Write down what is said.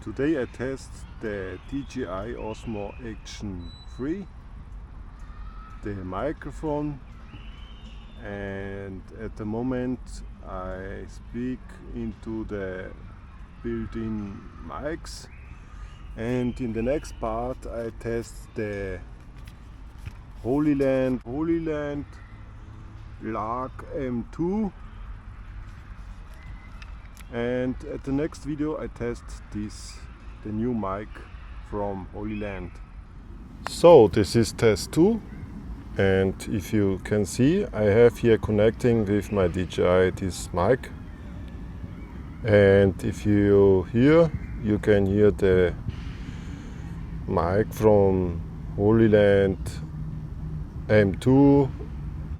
Today I test the DJI Osmo Action 3, the microphone, and at the moment I speak into the built-in mics, and in the next part I test the Hollyland Lark M2, and at the next video I test the new mic from Hollyland. So this is test 2, and if you can see, I have here connecting with my DJI this mic, and if you hear, you can hear the mic from Hollyland M2